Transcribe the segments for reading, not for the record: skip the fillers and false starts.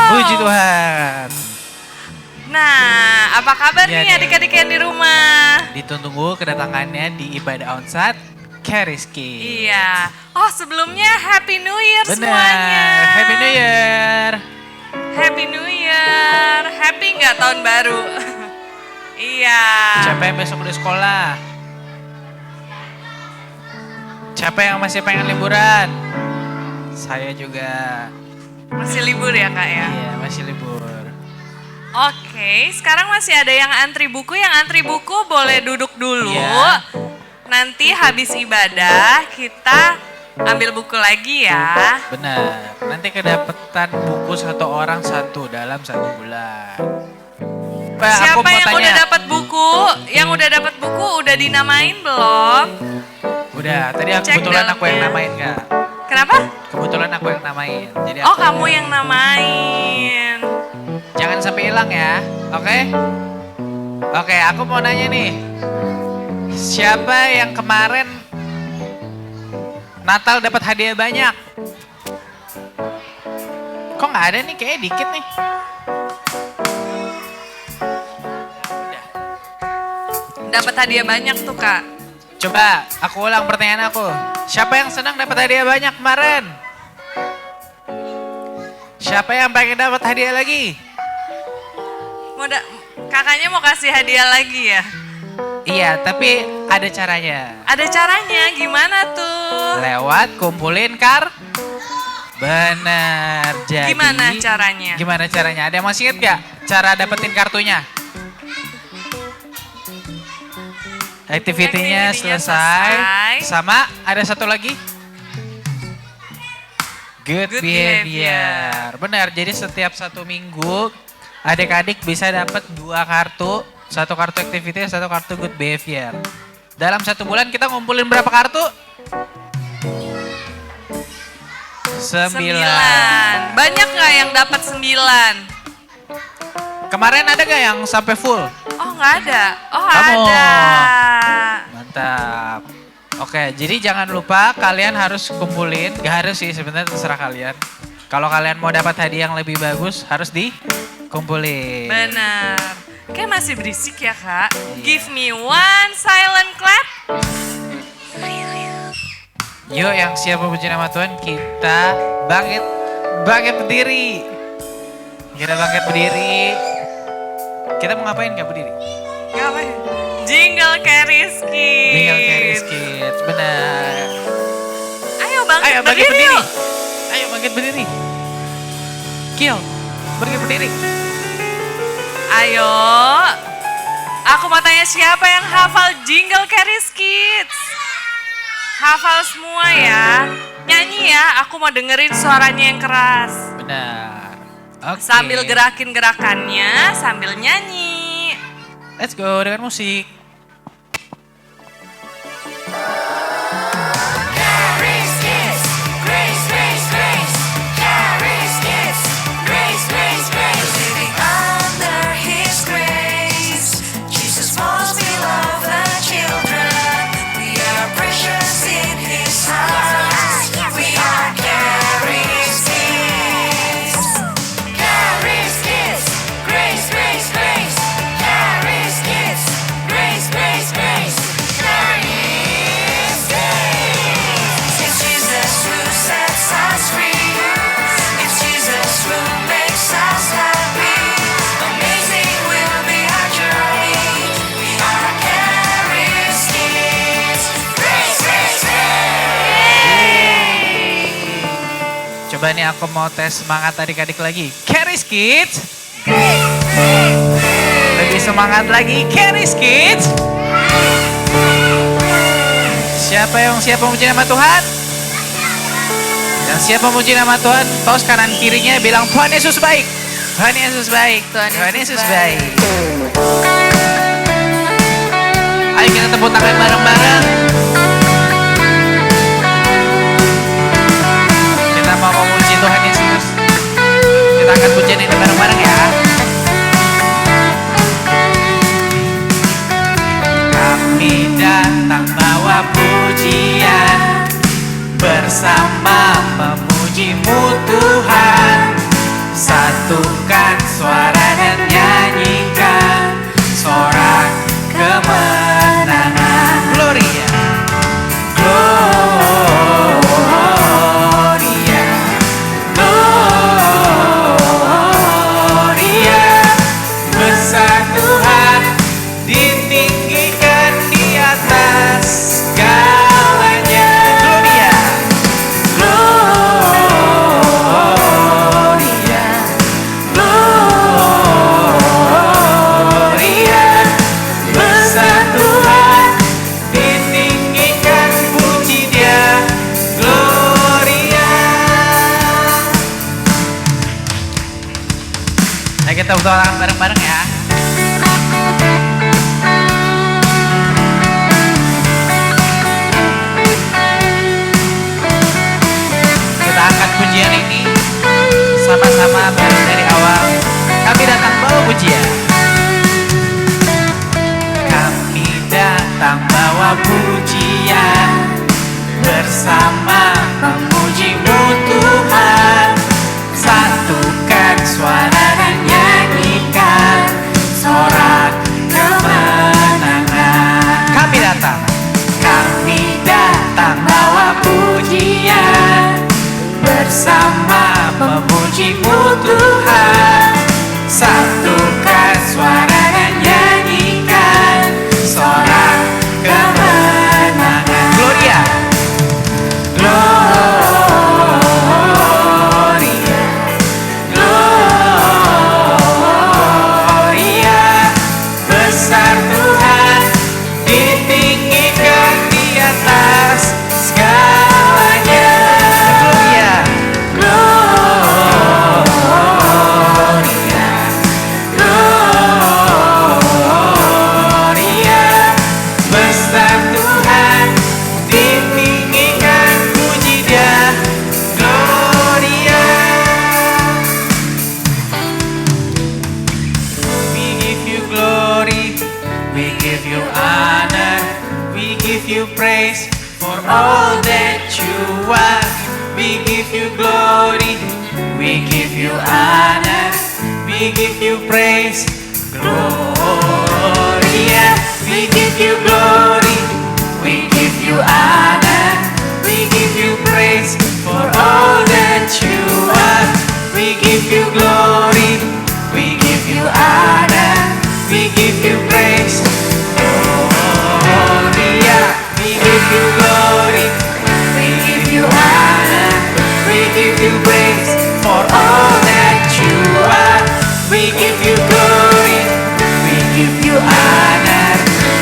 Puji Tuhan. Nah, apa kabar Ya, nih adik-adik yang di rumah? Ditunggu kedatangannya di ibadah onsat Keriski. Iya. Oh, sebelumnya Happy New Year Benar. semuanya. Happy New Year. Happy New Year. Happy nggak tahun baru? Iya. Siapa yang besok udah sekolah? Siapa yang masih pengen liburan? Saya juga. Masih libur ya kak ya? Iya, masih libur. Oke, sekarang masih ada yang antri buku. Yang antri buku boleh duduk dulu. Iya. Nanti habis ibadah kita ambil buku lagi ya. Benar. Nanti kedapetan buku satu orang satu dalam 1 bulan. Pak, aku Siapa mau yang tanya. udah dapat buku? Yang udah dapat buku udah dinamain belum? Udah, tadi Cek kebetulan aku yang dalamnya. namain Kak. Kenapa? Kebetulan aku yang namain. Jadi Oh, aku kamu yang namain. Jangan sampai hilang ya, oke? Oke, aku mau nanya nih. Siapa yang kemarin Natal dapat hadiah banyak? Kok nggak ada nih? Kayaknya dikit nih. Udah. Dapat hadiah banyak tuh kak. Coba aku ulang pertanyaan aku. Siapa yang senang dapat hadiah banyak kemarin? Siapa yang pengen dapat hadiah lagi? Kakaknya mau kasih hadiah lagi ya? Iya, tapi ada caranya. Ada caranya, gimana tuh? Lewat kumpulin Bener. Jadi Gimana caranya? Gimana caranya? Ada yang masih inget gak cara dapetin kartunya? Aktivitinya selesai. Sama ada satu lagi. Good behavior. Benar, jadi setiap 1 minggu adik-adik bisa dapat 2 kartu. 1 kartu activity, 1 kartu good behavior. Dalam 1 bulan kita ngumpulin berapa kartu? 9. Banyak gak yang dapat 9? Kemarin ada gak yang sampai full? Oh nggak ada. Oh Kamu. ada. Mantap. Oke, jadi jangan lupa kalian harus kumpulin. Gak harus sih, sebenarnya terserah kalian. Kalau kalian mau dapat hadiah yang lebih bagus, harus dikumpulin. Benar. Kayak masih berisik ya kak. Iya. Give me one silent clap. Yuk yang siap memuji nama Tuhan, kita bangkit berdiri. Kita bangkit berdiri. Kita mau ngapain gak berdiri? Ngapain? Jingle Keris Kids. Jingle Keris Kids, benar. Ayo bangkit Ayo bangkit berdiri berdiri. yuk. Ayo bangkit berdiri. Kiel, bangkit berdiri. Ayo. Aku mau tanya siapa yang hafal Jingle Keris Kids? Hafal semua ya. Nyanyi ya, aku mau dengerin suaranya yang keras. Benar. Oke. Sambil gerakin gerakannya, sambil nyanyi. Let's go dengan musik. Keris Kids, grace, grace, grace. Keris Kids, grace, grace, grace. Living under His grace, Jesus most beloved the children. We are precious in His eyes. We are Keris Kids. Keris Kids, grace, grace, grace. Keris Kids, grace, grace, grace. Keris Kids. It's Jesus who sets us free. It's Jesus who makes us happy. Amazing will be our journey. We are Keris Kids. Grace, grace, grace. Coba nih aku mau tes semangat adik-adik lagi. Keris Kids. Lebih semangat lagi. Keris Kids. Siapa yang siap memuji nama Tuhan? Yang siap memuji nama Tuhan, tos kanan kirinya bilang Tuhan Yesus baik. Tuhan Yesus baik. Tuhan Yesus baik. Ayo kita tepuk tangan bareng-bareng. Kita mau memuji Tuhan Yesus. Kita akan pujian ini bareng-bareng ya. Kami datang bawa pujian, bersama memuji-Mu Tuhan. Satu Kita tepuk tangan bareng-bareng ya. Kita angkat pujian ini sama-sama bareng dari awal. Kami datang bawa pujian. Kami datang bawa pujian, bersama memuji-Mu Tuhan. Satukan suara dan nyanyikan sorak kemenangan. Kami datang bawa pujian, bersama memuji-Mu Tuhan. Satukan suara dan nyanyikan sorak kemenangan. Gloria, Gloria, Gloria. Besar Tuhan, ditinggikan di atas segalanya. Gloria, Gloria, Gloria. Besar Tuhan, ditinggikan, puji Dia. Gloria. We give you glory, we give you honor, we give you praise for all that you are. We give you glory, we give you honor, we give you praise. Gloria, we give you glory, we give you honor, we give you praise for all that you are. We give you glory, we give you honor, we give you praise. Gloria, we give you glory, we give you honor, we give you praise for all that you are. We give you glory, we give you honor,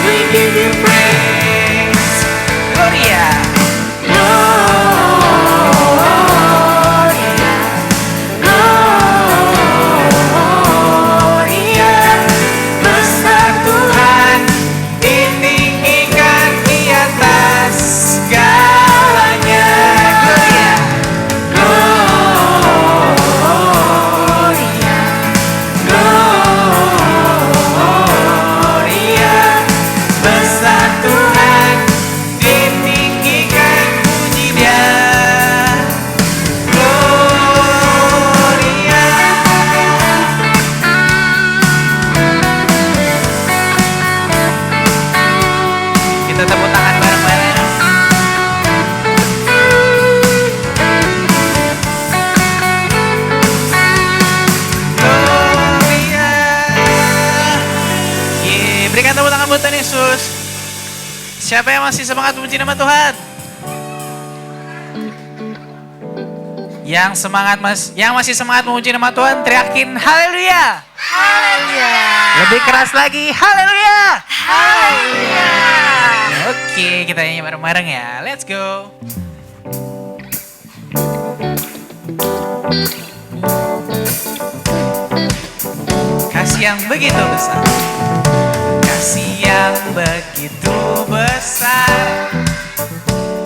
we give you praise. Gloria, Gloria, Gloria. Besar Tuhan, ditinggikan di atas segalanya. Gloria, Gloria, Gloria. Besar Tuhan, ditinggikan, puji Dia. Gloria. Kita tepuk tangan bareng-bareng. Gloria. Berikan tepuk tangan buat Tuhan Yesus. Siapa yang masih semangat memuji nama Tuhan? Yang masih semangat memuji nama Tuhan, teriakin haleluya. Haleluya. Lebih keras lagi, haleluya. Haleluya. Oke, kita nyanyi bareng-bareng ya. Let's go. Kasih yang begitu besar, kasih yang begitu besar,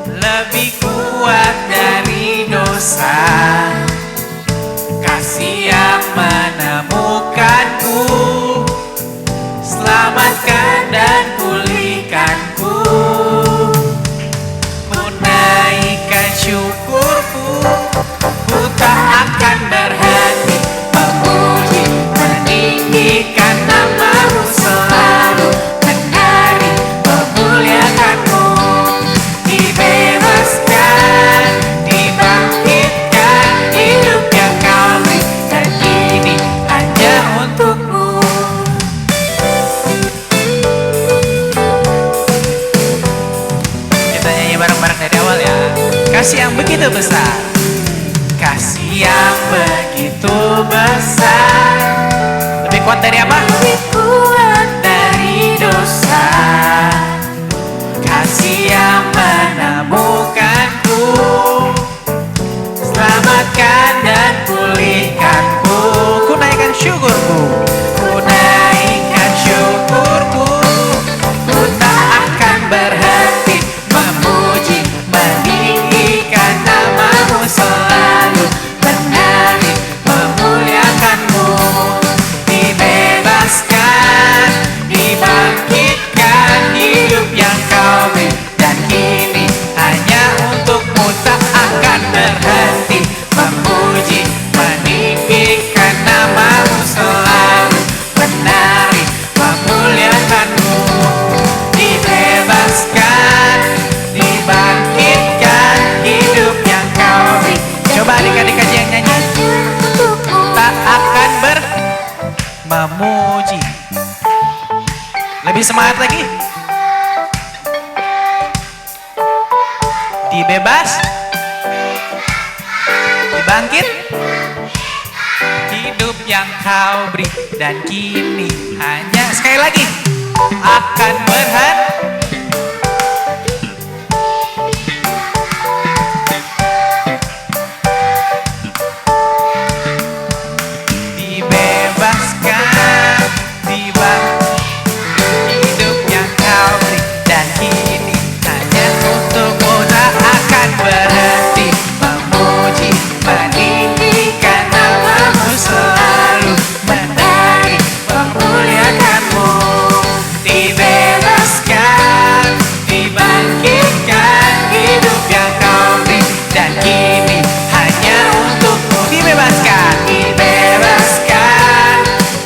lebih kuat dari dosa. Kasih yang menemukanku, selamatkan dan pulihkanku. Ku naikkan syukurku, ku tak akan berhenti memuji, meninggikan nama-Mu selalu, menari memuliakan-Mu. Dibebaskan, dibangkitkan, hidup yang Kau berikan kini hanya untuk-Mu. Kita nyanyi bareng-bareng dari awal ya. Kasih yang begitu besar, kasih yang begitu besar, lebih kuat dari apa? Lebih kuat dari dosa. Kasih yang menemukanku, selamatkan dan pulihkanku. Ku naikkan syukurku, memuji. Lebih semangat lagi. Dibebas, dibangkit, hidup yang kau beri dan kini hanya sekali lagi akan berhenti. Dibebaskan, hidup yang kau beri dan kini hanya untukmu tak akan berhenti memuji, meninggikan namamu selalu menari, memuliakanmu. Dibebaskan, dibangkitkan, hidup yang kau beri dan kini hanya untukmu. Dibebaskan, dibebaskan,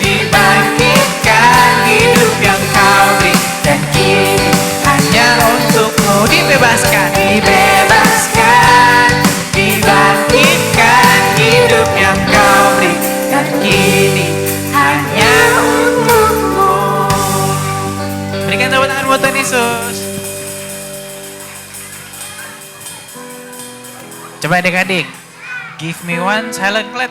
dibangkitkan, hidup yang kau beri dan kini hanya untukmu. Dibebaskan, dibebaskan, dibangkitkan, hidup yang kau beri dan kini hanya untukmu. Berikan tepuk tangan buat Tuhan Yesus. Coba adik-adik, give me one silent clap.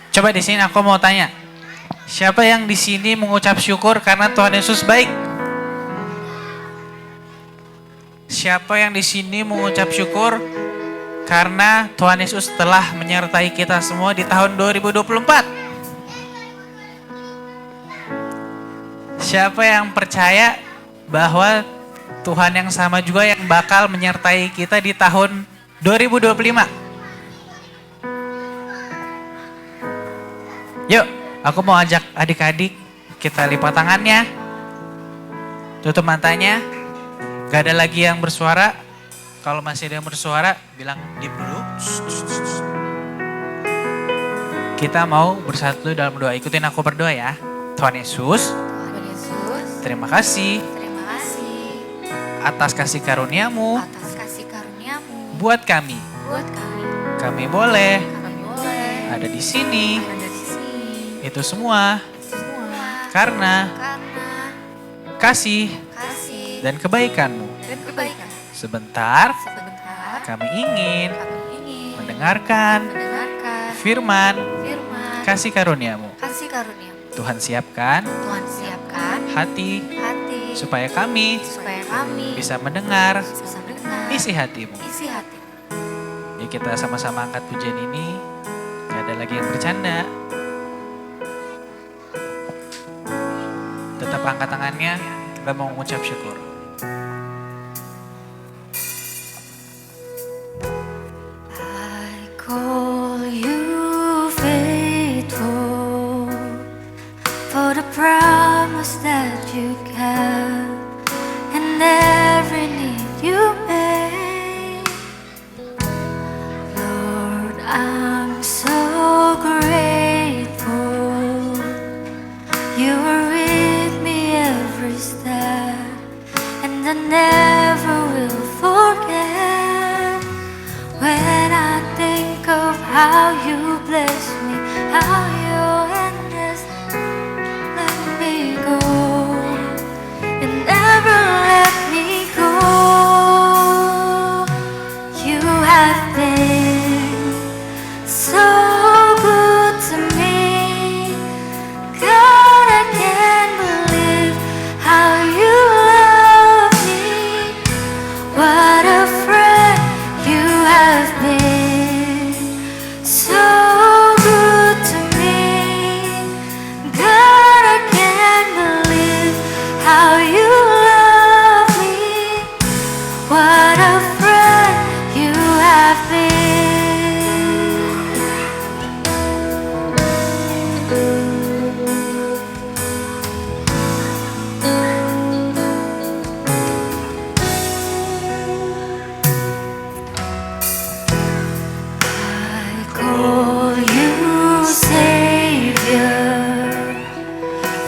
Coba di sini aku mau tanya, siapa yang di sini mengucap syukur karena Tuhan Yesus baik? Siapa yang di sini mengucap syukur karena Tuhan Yesus telah menyertai kita semua di tahun 2024? Siapa yang percaya bahwa Tuhan yang sama juga yang bakal menyertai kita di tahun 2025? Yuk, aku mau ajak adik-adik kita lipat tangannya, tutup matanya, gak ada lagi yang bersuara. Kalau masih ada yang bersuara, bilang diam dulu. Kita mau bersatu dalam doa, ikutin aku berdoa ya. Tuhan Yesus, Tuhan Yesus, terima kasih terima kasih atas kasih karuniamu atas kasih karuniamu buat kami. buat kami. Kami boleh Kami boleh ada di sini, ada di sini itu semua semua karena karena kasih kasih dan kebaikanmu. dan kebaikan. Sebentar, Sebentar kami ingin kami ingin mendengarkan mendengarkan firman firman kasih karuniamu. kasih karuniamu. Tuhan siapkan Tuhan siapkan hati hati supaya kami supaya kami bisa mendengar bisa mendengar isi hatimu. isi hati. Ya kita sama-sama angkat pujian ini. Gak ada lagi yang bercanda. Tetap angkat tangannya. Kita mau mengucap syukur. I call you faithful for the promise that you kept and every need you made. Lord, I'm so grateful you were with me every step, and I never will forget when I think of how you bless me, how your endless let me go and never let me go. You have been so good to me, God, I can't believe how you love me. What a friend you have been, so good to me. God, I can't believe how you love me. What a friend you have been. I call you Savior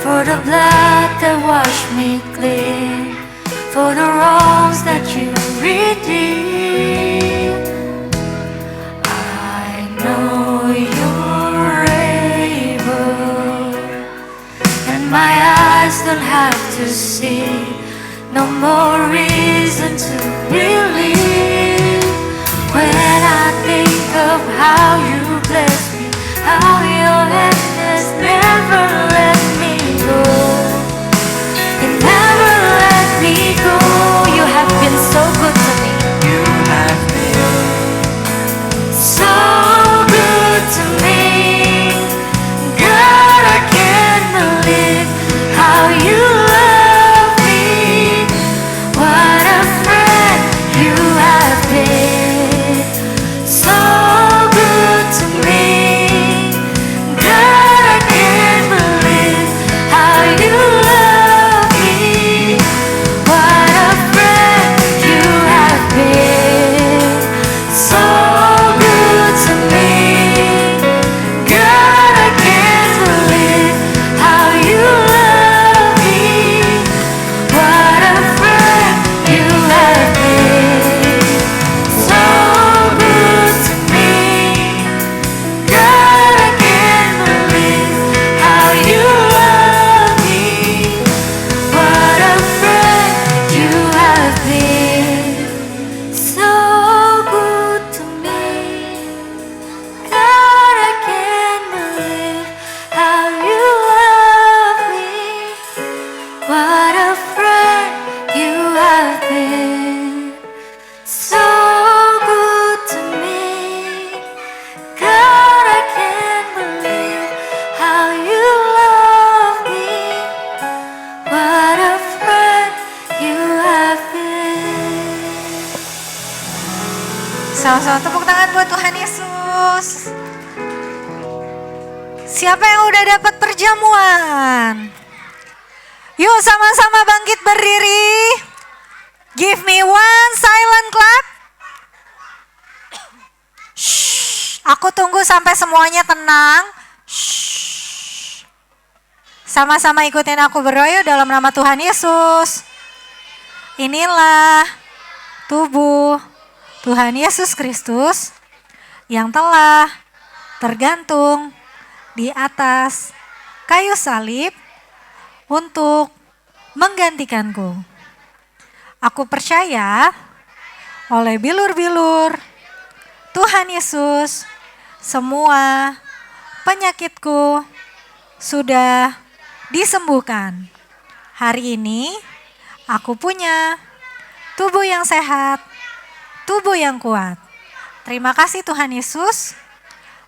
for the blood that washed me clean, for the wrongs that you redeem. I know you're able, and my eyes don't have to see. No more reason to believe. When I think of how you bless me, how your hand has never let me go. You never let me go. You have been so good to me. You have been So good to me. God, I can't believe how you love me. What a friend you have been. So good to me. God, I can't believe how you love me. What a friend you have been. So good to me. God, I can't believe how you love me. What a friend you have been. So good to me. God, I can't believe how you love me. What a friend you have been. So good to me. God, I can't believe how you love me. What a friend you have been. So good to me. God, I can't believe how you love me. What a friend you have been. Sama-sama tepuk tangan buat Tuhan Yesus. Siapa yang udah dapat perjamuan? Yuk sama-sama bangkit berdiri. Give me one silent clap. Shh, aku tunggu sampai semuanya tenang. Shh. Sama-sama ikutin aku berdoa yuk dalam nama Tuhan Yesus. Inilah tubuh Tuhan Yesus Kristus yang telah tergantung di atas kayu salib untuk menggantikanku. Aku percaya oleh bilur-bilur Tuhan Yesus semua penyakitku sudah disembuhkan. Hari ini aku punya tubuh yang sehat, tubuh yang kuat. Terima kasih Tuhan Yesus.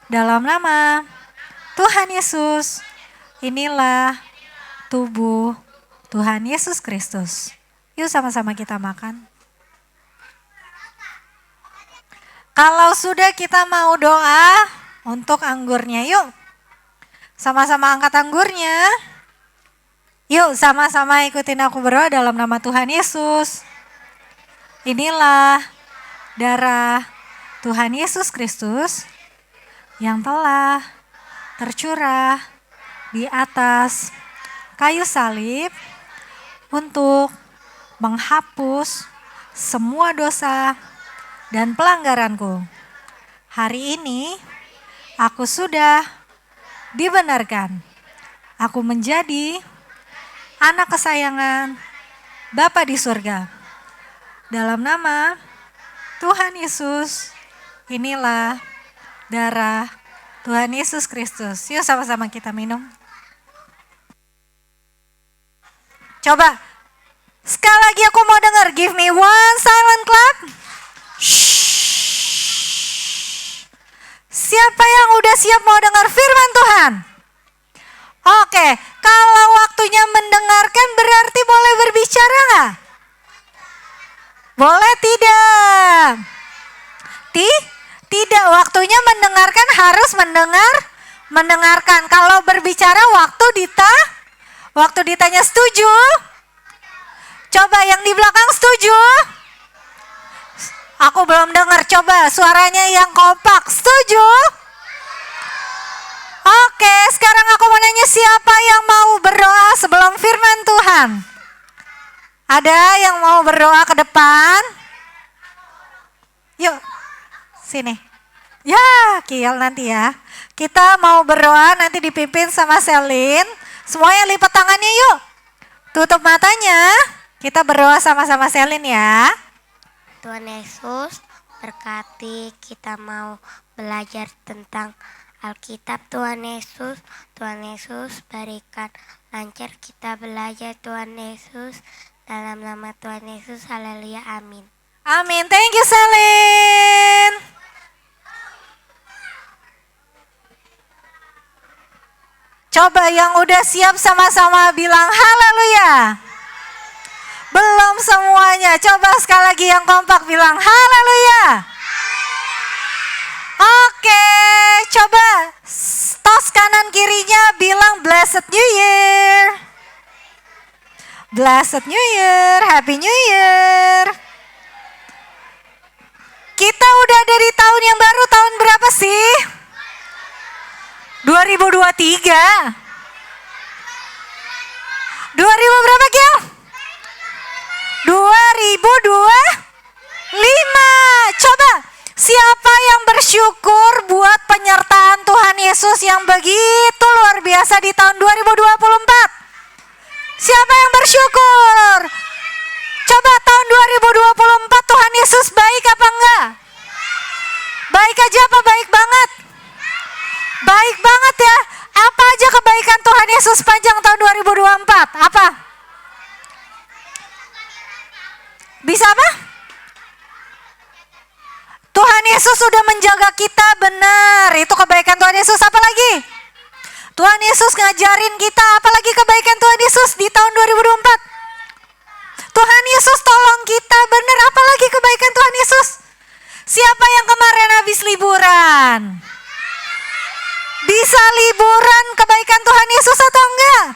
Dalam nama Tuhan Yesus, inilah tubuh Tuhan Yesus Kristus. Yuk sama-sama kita makan. Kalau sudah kita mau doa untuk anggurnya, yuk. Sama-sama angkat anggurnya. Yuk sama-sama ikutin aku berdoa dalam nama Tuhan Yesus. Inilah darah Tuhan Yesus Kristus yang telah tercurah di atas kayu salib untuk menghapus semua dosa dan pelanggaranku. Hari ini aku sudah dibenarkan. Aku menjadi anak kesayangan Bapa di surga. Dalam nama Tuhan Yesus, inilah darah Tuhan Yesus Kristus. Yuk sama-sama kita minum. Coba, sekali lagi aku mau dengar. Give me one silent clap. Shh. Siapa yang udah siap mau dengar firman Tuhan? Oke, kalau waktunya mendengarkan berarti boleh berbicara nggak? Boleh tidak? Tidak, waktunya mendengarkan harus mendengarkan. Kalau berbicara waktu ditanya setuju? Coba yang di belakang setuju? Aku belum dengar, coba suaranya yang kompak, setuju? Oke, sekarang aku mau nanya siapa yang mau berdoa sebelum firman Tuhan? Ada yang mau berdoa ke depan? Yuk, sini. Ya, Kiel nanti ya. Kita mau berdoa nanti dipimpin sama Selin. Semuanya lipat tangannya yuk. Tutup matanya. Kita berdoa sama-sama Selin ya. Tuhan Yesus berkati kita mau belajar tentang Alkitab. Tuhan Yesus berikan lancar kita belajar Tuhan Yesus. Dalam nama Tuhan Yesus, haleluya, amin. Amin, thank you Selin. Coba yang udah siap sama-sama bilang haleluya. Belum semuanya, coba sekali lagi yang kompak bilang haleluya. Oke, coba tos kanan kirinya bilang blessed new year. Blessed new year, happy new year. Kita udah dari tahun yang baru, tahun berapa sih? 2023. 2000 berapa Gil? 2025. Coba siapa yang bersyukur buat penyertaan Tuhan Yesus yang begitu luar biasa di tahun 2024? Siapa yang bersyukur? Coba tahun 2024 Tuhan Yesus baik apa enggak? Baik aja apa baik banget? Baik banget ya. Apa aja kebaikan Tuhan Yesus sepanjang tahun 2024? Apa? Bisa apa? Tuhan Yesus sudah menjaga kita benar. Itu kebaikan Tuhan Yesus. Apa lagi? Tuhan Yesus ngajarin kita. Apalagi kebaikan Tuhan Yesus di tahun 2024? Tuhan Yesus tolong kita benar. Apalagi kebaikan Tuhan Yesus? Siapa yang kemarin habis liburan? Bisa liburan kebaikan Tuhan Yesus atau enggak?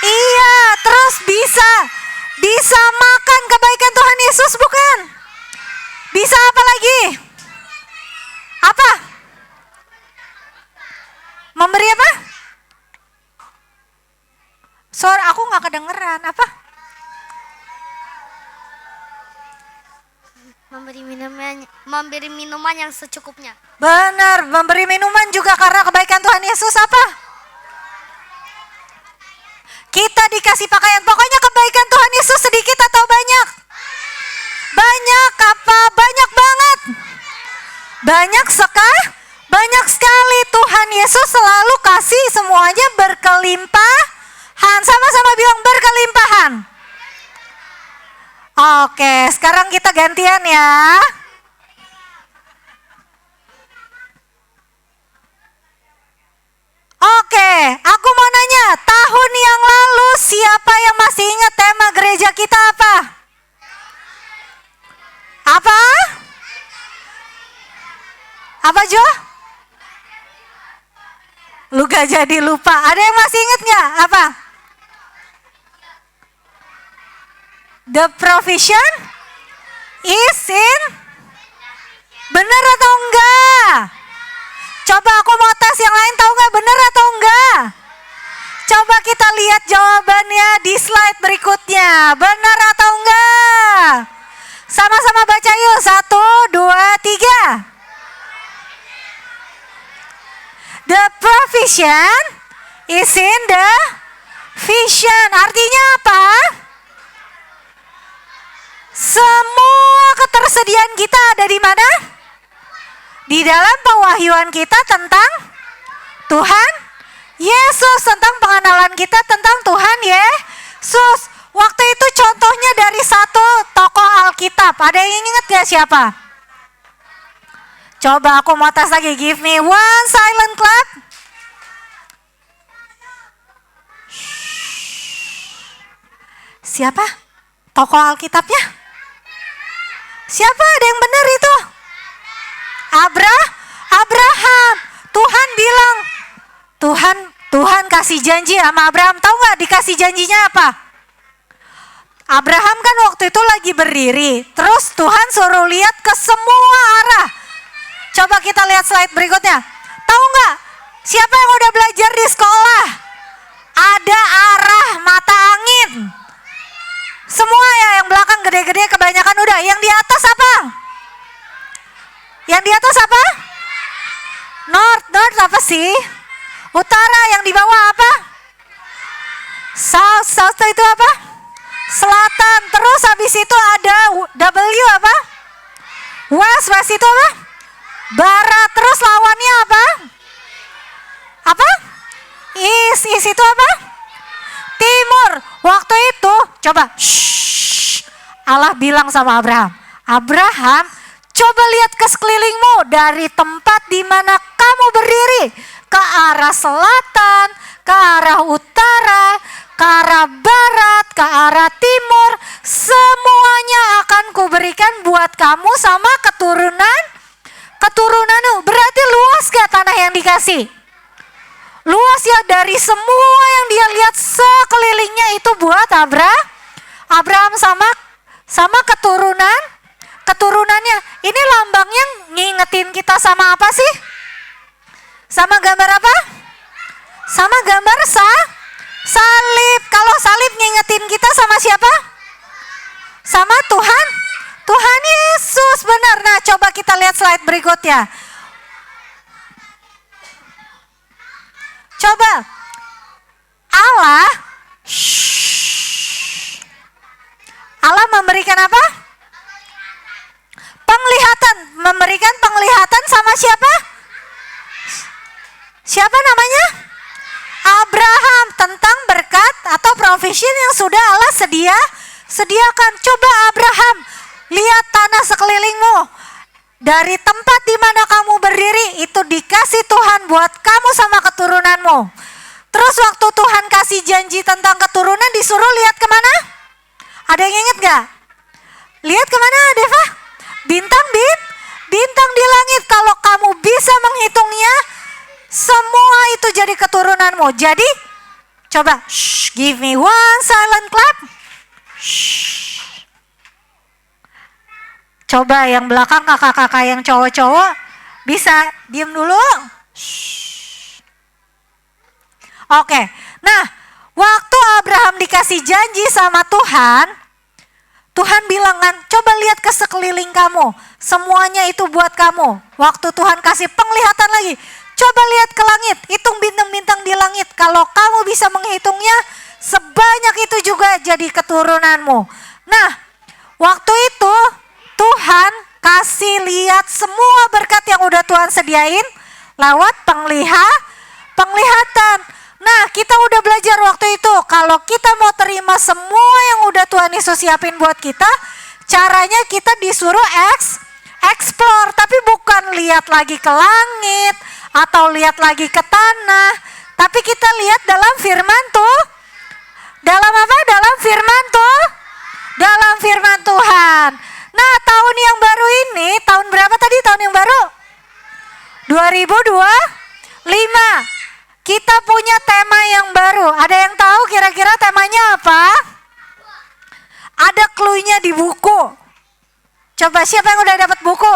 Iya, terus bisa makan kebaikan Tuhan Yesus bukan? Bisa apa lagi? Apa? Memberi apa? Suara aku nggak kedengeran. Apa? Memberi minuman yang secukupnya. Benar, memberi minuman juga karena kebaikan Tuhan Yesus. Apa? Kita dikasih pakaian. Pokoknya kebaikan Tuhan Yesus sedikit atau banyak? Banyak apa? Banyak banget. Banyak sekali. Tuhan Yesus selalu kasih semuanya berkelimpahan. Sama-sama bilang berkelimpahan. Oke, sekarang kita gantian ya. Oke, aku mau nanya, tahun yang lalu siapa yang masih ingat tema gereja kita apa? Apa? Apa Jo? Lu gak jadi lupa. Ada yang masih ingat gak? Apa? The provision is in. Benar atau enggak? Coba aku mau tes yang lain, tahu nggak benar atau enggak? Coba kita lihat jawabannya di slide berikutnya. Benar atau enggak? Sama-sama baca yuk. 1, 2, 3. The provision is in the vision. Artinya apa? Semua ketersediaan kita ada di mana? Di dalam pewahyuan kita tentang Tuhan Yesus, tentang pengenalan kita tentang Tuhan Yesus. Waktu itu contohnya dari satu tokoh Alkitab. Ada yang ingat gak siapa? Coba aku mau tes lagi. Give me one silent clap. Siapa? Tokoh Alkitabnya? Siapa? Ada yang benar itu? Abraham. Tuhan bilang, Tuhan kasih janji sama Abraham. Tahu nggak dikasih janjinya apa? Abraham kan waktu itu lagi berdiri. Terus Tuhan suruh lihat ke semua arah. Coba kita lihat slide berikutnya. Tahu nggak? Siapa yang udah belajar di sekolah? Ada arah mata angin. Semua ya, yang belakang gede-gede kebanyakan udah. Yang di atas apa? Yang di atas apa? North apa sih? Utara. Yang di bawah apa? South itu apa? Selatan. Terus habis itu ada W apa? West itu apa? Barat. Terus lawannya apa? Apa? East itu apa? Timur. Waktu itu coba Allah bilang sama Abraham, Abraham, coba lihat ke sekelilingmu dari tempat di mana kamu berdiri, ke arah selatan, ke arah utara, ke arah barat, ke arah timur, semuanya akan kuberikan buat kamu sama keturunanmu. Berarti luas gak tanah yang dikasih? Luas ya, dari semua yang dia lihat sekelilingnya itu buat Abraham sama keturunannya. Ini lambangnya ngingetin kita sama apa sih? Sama gambar apa? Sama gambar salib. Kalau salib ngingetin kita sama siapa? Sama Tuhan Yesus, benar. Nah, coba kita lihat slide berikutnya. Coba Allah memberikan apa? Penglihatan. Memberikan penglihatan sama siapa? Siapa namanya? Abraham, tentang berkat atau provision yang sudah Allah sediakan. Coba Abraham, lihat tanah sekelilingmu. Dari tempat di mana kamu berdiri itu dikasih Tuhan buat kamu sama keturunanmu. Terus waktu Tuhan kasih janji tentang keturunan disuruh lihat kemana? Ada yang inget gak? Lihat kemana Deva? Bintang di langit. Kalau kamu bisa menghitungnya, semua itu jadi keturunanmu. Jadi coba give me one silent clap. Coba yang belakang kakak-kakak yang cowok-cowok bisa diem dulu. Oke, nah waktu Abraham dikasih janji sama Tuhan bilang kan, coba lihat ke sekeliling kamu, semuanya itu buat kamu. Waktu Tuhan kasih penglihatan lagi, coba lihat ke langit, hitung bintang-bintang di langit. Kalau kamu bisa menghitungnya, sebanyak itu juga jadi keturunanmu. Nah, waktu itu Tuhan kasih lihat semua berkat yang udah Tuhan sediain lewat penglihatan. Nah, kita udah belajar waktu itu, kalau kita mau terima semua yang udah Tuhan Yesus siapin buat kita, caranya kita disuruh explore, tapi bukan lihat lagi ke langit atau lihat lagi ke tanah, tapi kita lihat dalam firman dalam apa? Dalam firman Tuhan. Nah, tahun yang baru ini, tahun berapa tadi tahun yang baru? 2025. Kita punya tema yang baru. Ada yang tahu kira-kira temanya apa? Ada clue-nya di buku. Coba siapa yang udah dapat buku?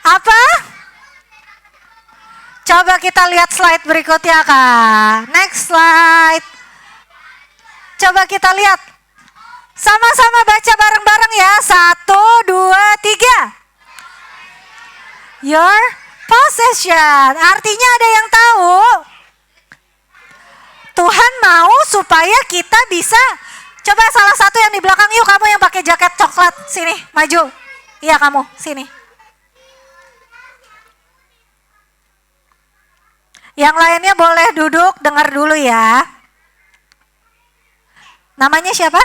Apa? Coba kita lihat slide berikutnya, Kak. Next slide. Coba kita lihat. Sama-sama baca bareng-bareng ya. 1, 2, 3. Your possession. Artinya ada yang tahu? Tuhan mau supaya kita bisa. Coba salah satu yang di belakang, yuk kamu yang pakai jaket coklat. Sini, maju. Iya kamu, sini. Yang lainnya boleh duduk, dengar dulu ya. Namanya siapa?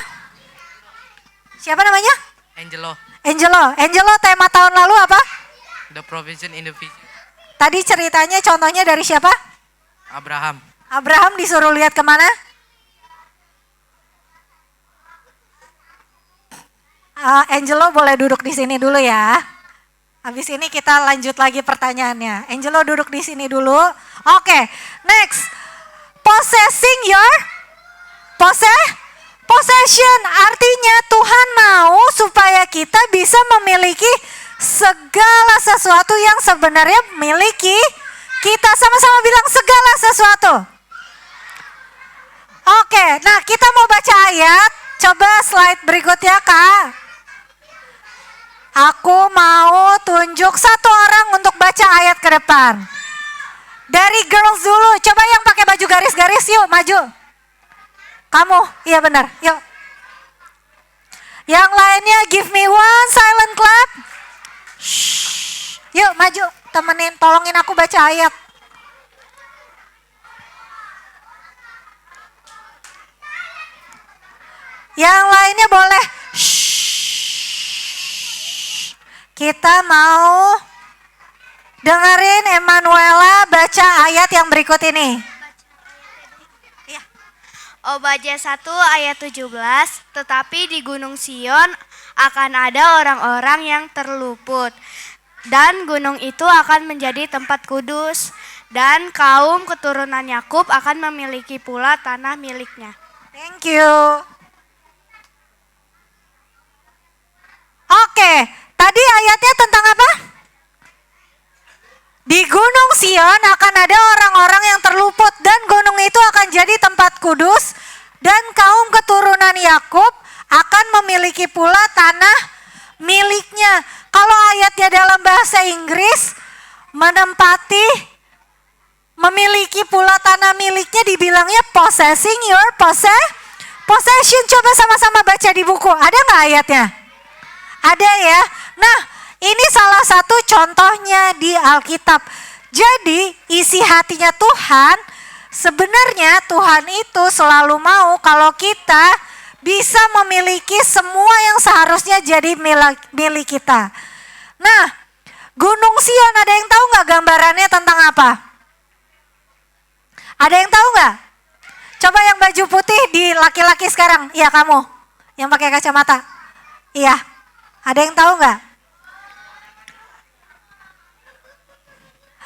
Siapa namanya? Angelo, tema tahun lalu apa? The provision in the vision. Tadi ceritanya contohnya dari siapa? Abraham disuruh lihat kemana? Angelo boleh duduk di sini dulu ya. Habis ini kita lanjut lagi pertanyaannya. Angelo duduk di sini dulu. Oke, next. Possessing your possession. Artinya Tuhan mau supaya kita bisa memiliki segala sesuatu yang sebenarnya miliki kita. Sama-sama bilang segala sesuatu. Oke, nah kita mau baca ayat. Coba slide berikutnya, Kak. Aku mau tunjuk satu orang untuk baca ayat ke depan. Dari girls dulu, coba yang pakai baju garis-garis yuk maju. Kamu, iya benar, yuk. Yang lainnya give me one silent clap. Shh. Yuk maju, temenin, tolongin aku baca ayat. Yang lainnya boleh. Shh. Kita mau dengerin Emanuela baca ayat yang berikut ini. Obadya 1 ayat 17, tetapi di Gunung Sion akan ada orang-orang yang terluput. Dan gunung itu akan menjadi tempat kudus. Dan kaum keturunan Yakub akan memiliki pula tanah miliknya. Thank you. Oke, tadi ayatnya tentang apa? Di Gunung Sion akan ada orang-orang yang terluput dan gunung itu akan jadi tempat kudus dan kaum keturunan Yakub akan memiliki pula tanah miliknya. Kalau ayatnya dalam bahasa Inggris menempati memiliki pula tanah miliknya dibilangnya possessing your possession. Coba sama-sama baca di buku. Ada nggak ayatnya? Ada ya. Nah, ini salah satu contohnya di Alkitab. Jadi isi hatinya Tuhan, sebenarnya Tuhan itu selalu mau kalau kita bisa memiliki semua yang seharusnya jadi milik kita. Nah, Gunung Sion ada yang tahu nggak gambarannya tentang apa? Ada yang tahu nggak? Coba yang baju putih di laki-laki sekarang. Iya kamu, yang pakai kacamata. Iya, ada yang tahu nggak?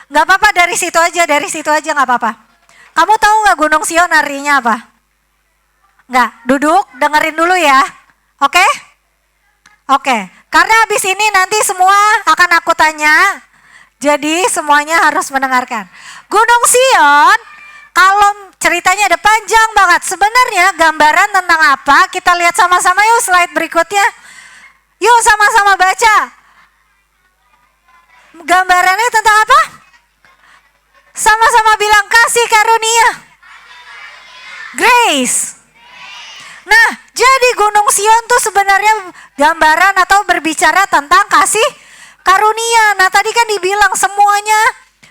Nggak apa-apa, dari situ aja nggak apa-apa. Kamu tahu nggak Gunung Sion artinya apa? Nggak, duduk, dengerin dulu ya. Oke? Oke, karena habis ini nanti semua akan aku tanya. Jadi semuanya harus mendengarkan. Gunung Sion, kalau ceritanya ada panjang banget. Sebenarnya gambaran tentang apa? Kita lihat sama-sama yuk slide berikutnya. Yuk sama-sama baca. Gambarannya tentang apa? Sama-sama bilang kasih karunia. Grace. Nah, jadi Gunung Sion tuh sebenarnya gambaran atau berbicara tentang kasih karunia. Nah, tadi kan dibilang semuanya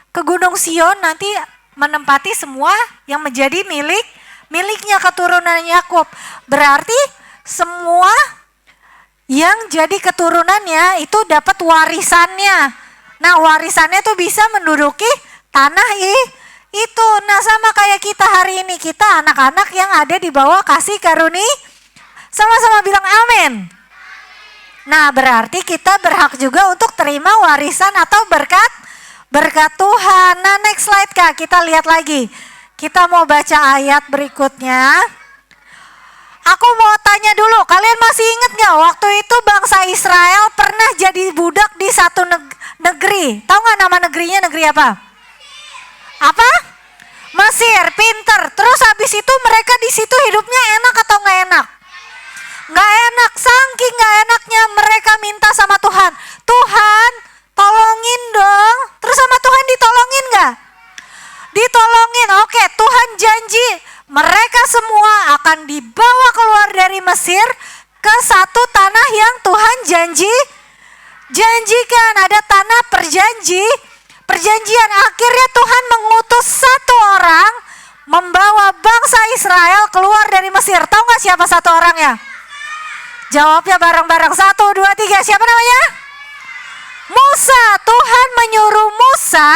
ke Gunung Sion nanti menempati semua yang menjadi miliknya keturunan Yakub. Berarti semua yang jadi keturunannya itu dapat warisannya. Nah, warisannya tuh bisa menduduki tanah itu. Nah, sama kayak kita hari ini, kita anak-anak yang ada di bawah kasih karunia. Sama-sama bilang amin. Nah, berarti kita berhak juga untuk terima warisan atau berkat Tuhan. Nah, next slide Kak, kita lihat lagi. Kita mau baca ayat berikutnya. Aku mau tanya dulu, kalian masih ingat gak waktu itu bangsa Israel pernah jadi budak di satu negeri? Tahu gak nama negerinya, negeri apa? Apa? Mesir, pinter. Terus habis itu mereka di situ hidupnya enak atau gak enak? Gak enak, saking gak enaknya mereka minta sama Tuhan. Tuhan, tolongin dong. Terus sama Tuhan ditolongin gak? Ditolongin, oke, Tuhan janji mereka semua akan dibawa keluar dari Mesir ke satu tanah yang Tuhan janjikan. Ada tanah perjanjian. Akhirnya Tuhan mengutus satu orang membawa bangsa Israel keluar dari Mesir. Tahu gak siapa satu orangnya? Jawabnya bareng-bareng. 1, 2, 3. Siapa namanya? Musa. Tuhan menyuruh Musa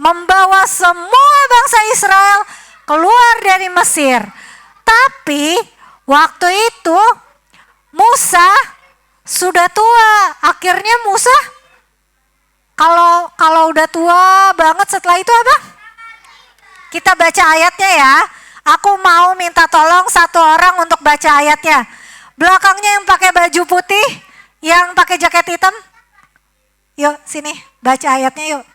membawa semua bangsa Israel keluar dari Mesir. Tapi waktu itu Musa sudah tua. Akhirnya Musa kalau udah tua banget setelah itu apa? Kita baca ayatnya ya. Aku mau minta tolong satu orang untuk baca ayatnya. Belakangnya yang pakai baju putih, yang pakai jaket hitam. Yuk sini baca ayatnya yuk.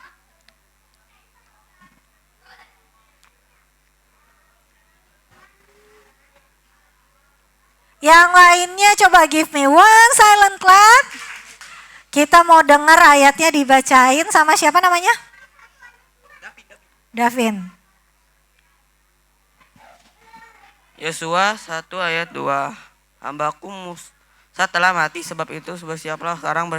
Yang lainnya coba give me one silent clap. Kita mau dengar ayatnya dibacain sama siapa namanya? Davin. Yosua 1 ayat 2. Hambaku Musa telah mati, sebab itu bersiaplah sekarang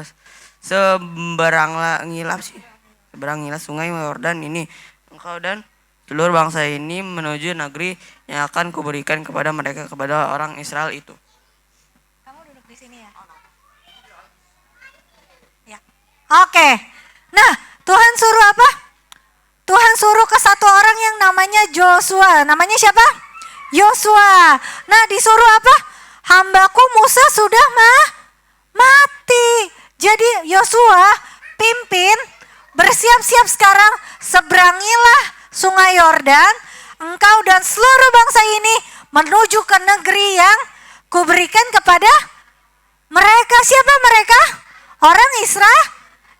seberang ngilas sungai Yordan ini, engkau dan seluruh bangsa ini menuju negeri yang akan kuberikan kepada mereka, kepada orang Israel itu. Kamu duduk di sini ya? Ya. Oke. Nah, Tuhan suruh apa? Tuhan suruh ke satu orang yang namanya Joshua. Namanya siapa? Yosua. Nah, disuruh apa? Hambaku Musa sudah mati. Jadi Yosua pimpin, bersiap-siap sekarang, seberangilah sungai Yordan, engkau dan seluruh bangsa ini menuju ke negeri yang kuberikan kepada mereka. Siapa mereka? Orang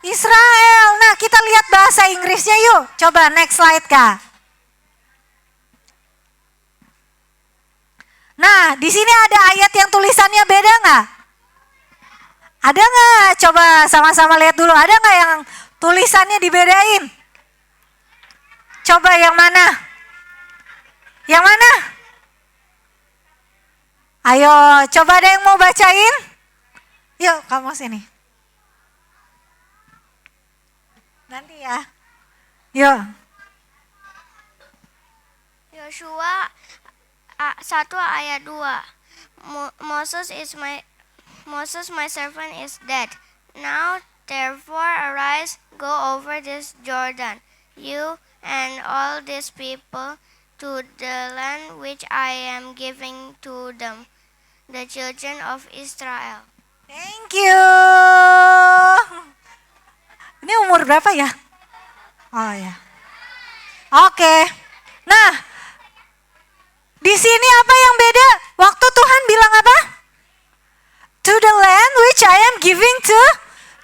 Israel. Nah, kita lihat bahasa Inggrisnya yuk. Coba next slide, Kak. Nah, di sini ada ayat yang tulisannya beda nggak? Ada nggak? Coba sama-sama lihat dulu. Ada nggak yang tulisannya dibedain? Coba yang mana? Yang mana? Ayo, coba ada yang mau bacain? Yuk, kamu sini. Nanti ya. Yuk. Yosua 1 ayat 2. Moses my servant is dead. Now therefore arise, go over this Jordan, you and all these people, to the land which I am giving to them, the children of Israel. Thank you. Ini umur berapa ya? Oh ya. Oke. Nah, di sini apa yang beda? Waktu Tuhan bilang apa? To the land which I am giving to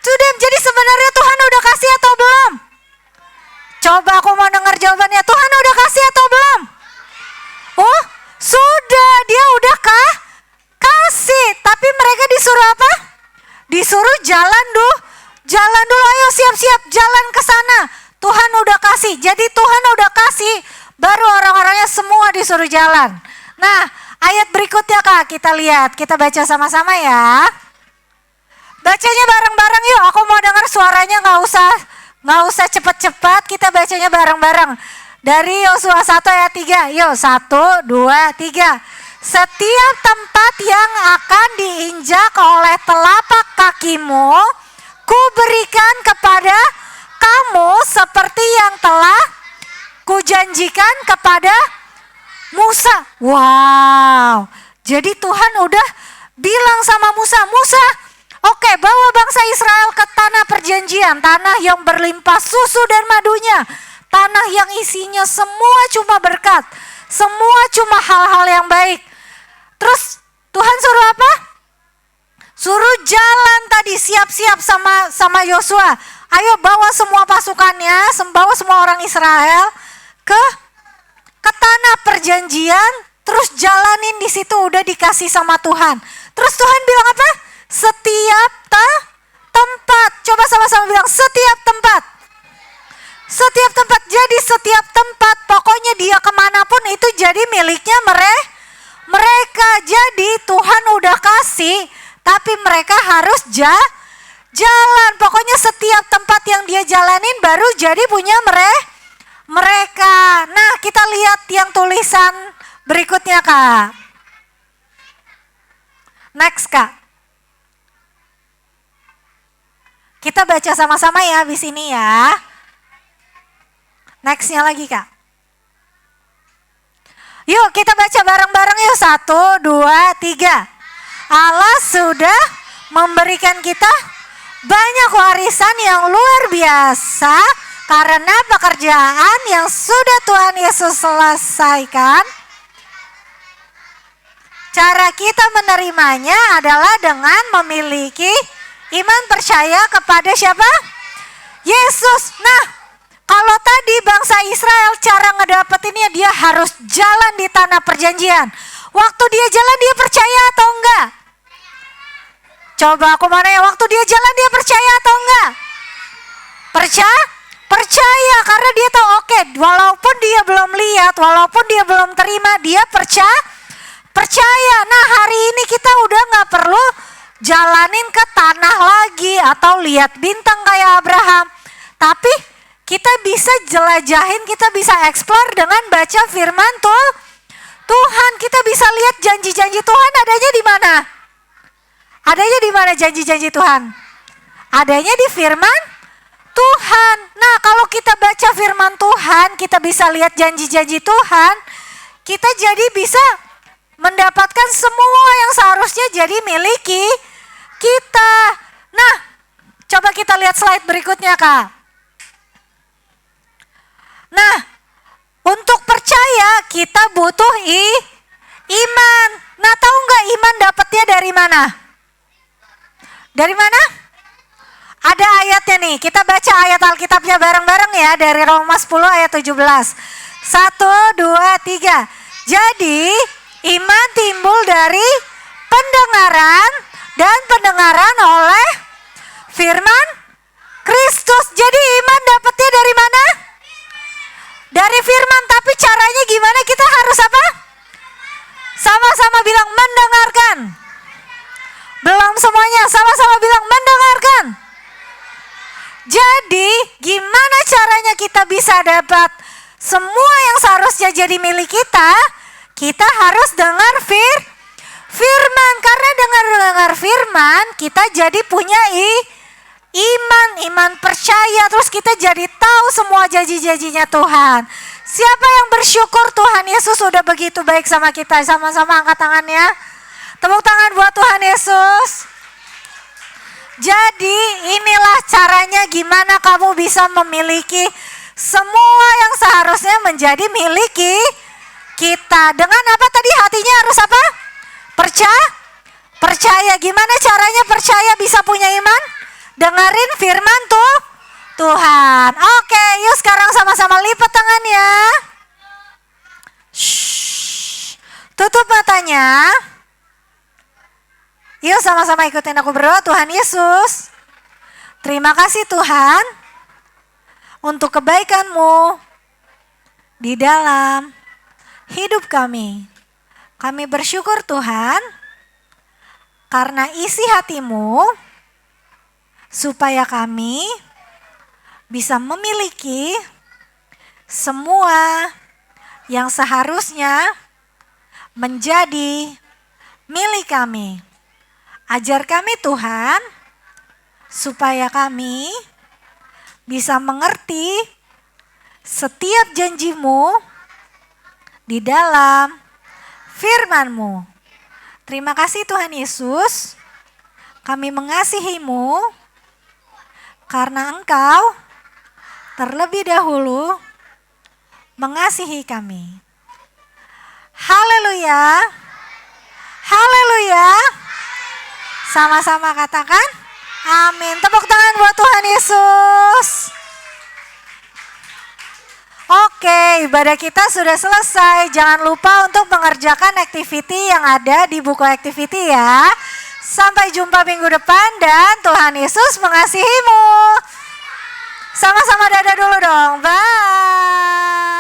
them. Jadi sebenarnya Tuhan udah kasih atau belum? Coba aku mau dengar jawabannya. Tuhan udah kasih atau belum? Oh, sudah. Dia udah kasih. Tapi mereka disuruh apa? Disuruh jalan dulu. Jalan dulu, ayo siap-siap jalan ke sana. Tuhan udah kasih. Jadi Tuhan udah kasih, baru orang-orangnya semua disuruh jalan. Nah, ayat berikutnya Kak, kita lihat. Kita baca sama-sama ya. Bacanya bareng-bareng yuk. Aku mau dengar suaranya, nggak usah cepat-cepat. Kita bacanya bareng-bareng. Dari Yosua 1 ayat 3. Yuk, 1, 2, 3. Setiap tempat yang akan diinjak oleh telapak kakimu, kuberikan kepada kamu seperti yang telah kujanjikan kepada Musa. Wow. Jadi Tuhan udah bilang sama Musa, oke, bawa bangsa Israel ke tanah perjanjian, tanah yang berlimpah susu dan madunya, tanah yang isinya semua cuma berkat, semua cuma hal-hal yang baik. Terus Tuhan suruh apa? Suruh jalan tadi, siap-siap sama Yosua. Ayo bawa semua pasukannya, bawa semua orang Israel ke tanah perjanjian, terus jalanin di situ, udah dikasih sama Tuhan. Terus Tuhan bilang apa? Setiap tempat. Coba sama-sama bilang setiap tempat. Setiap tempat. Jadi setiap tempat, pokoknya dia kemanapun itu jadi miliknya mereka. Jadi Tuhan udah kasih, tapi mereka harus jalan. Pokoknya setiap tempat yang dia jalanin baru jadi punya mereka. Nah, kita lihat yang tulisan berikutnya Kak. Next Kak. Kita baca sama-sama ya habis ini ya. Nextnya lagi Kak. Yuk kita baca bareng-bareng yuk. 1, 2, 3. Allah sudah memberikan kita banyak warisan yang luar biasa karena pekerjaan yang sudah Tuhan Yesus selesaikan. Cara kita menerimanya adalah dengan memiliki iman percaya kepada siapa? Yesus. Nah, kalau tadi bangsa Israel cara ngedapetinnya dia harus jalan di tanah perjanjian. Waktu dia jalan dia percaya atau enggak? Coba aku mana ya, waktu dia jalan dia percaya atau enggak? Percaya karena dia tahu oke, walaupun dia belum lihat, walaupun dia belum terima, dia percaya. Nah hari ini kita udah gak perlu jalanin ke tanah lagi atau lihat bintang kayak Abraham. Tapi kita bisa jelajahin, kita bisa explore dengan baca firman Tuhan. Kita bisa lihat janji-janji Tuhan adanya di mana? Adanya di mana janji-janji Tuhan? Adanya di firman Tuhan. Nah kalau kita baca firman Tuhan, kita bisa lihat janji-janji Tuhan, kita jadi bisa mendapatkan semua yang seharusnya jadi miliki kita. Nah coba kita lihat slide berikutnya Kak. Nah untuk percaya kita butuh iman. Nah tahu nggak iman dapatnya dari mana? Dari mana? Ada ayatnya nih, kita baca ayat Alkitabnya bareng-bareng ya dari Roma 10 ayat 17. 1, 2, 3. Jadi iman timbul dari pendengaran dan pendengaran oleh firman Kristus. Jadi iman dapatnya dari mana? Dari firman, tapi caranya gimana? Kita harus apa? Sama-sama bilang mendengarkan. Belum semuanya, sama-sama bilang mendengarkan. Jadi gimana caranya kita bisa dapat semua yang seharusnya jadi milik kita? Kita harus dengar firman. Karena dengar firman kita jadi punya iman percaya. Terus kita jadi tahu semua janji-janjinya Tuhan. Siapa yang bersyukur Tuhan Yesus sudah begitu baik sama kita? Sama-sama angkat tangannya. Tepuk tangan buat Tuhan Yesus. Jadi inilah caranya gimana kamu bisa memiliki semua yang seharusnya menjadi milik kita. Dengan apa tadi? Hatinya harus apa? Percaya. Gimana caranya percaya bisa punya iman? Dengerin firman Tuhan. Oke, yuk sekarang sama-sama lipat tangannya. Shh. Tutup matanya. Yuk sama-sama ikutin aku berdoa. Tuhan Yesus, terima kasih Tuhan untuk kebaikan-Mu di dalam hidup kami. Kami bersyukur Tuhan karena isi hati-Mu supaya kami bisa memiliki semua yang seharusnya menjadi milik kami. Ajar kami Tuhan, supaya kami bisa mengerti setiap janji-Mu di dalam firman-Mu. Terima kasih Tuhan Yesus, kami mengasihi-Mu karena Engkau terlebih dahulu mengasihi kami. Haleluya, haleluya. Sama-sama katakan amin. Tepuk tangan buat Tuhan Yesus. Oke, ibadah kita sudah selesai. Jangan lupa untuk mengerjakan activity yang ada di buku activity ya. Sampai jumpa minggu depan dan Tuhan Yesus mengasihimu. Sama-sama dadah dulu dong. Bye.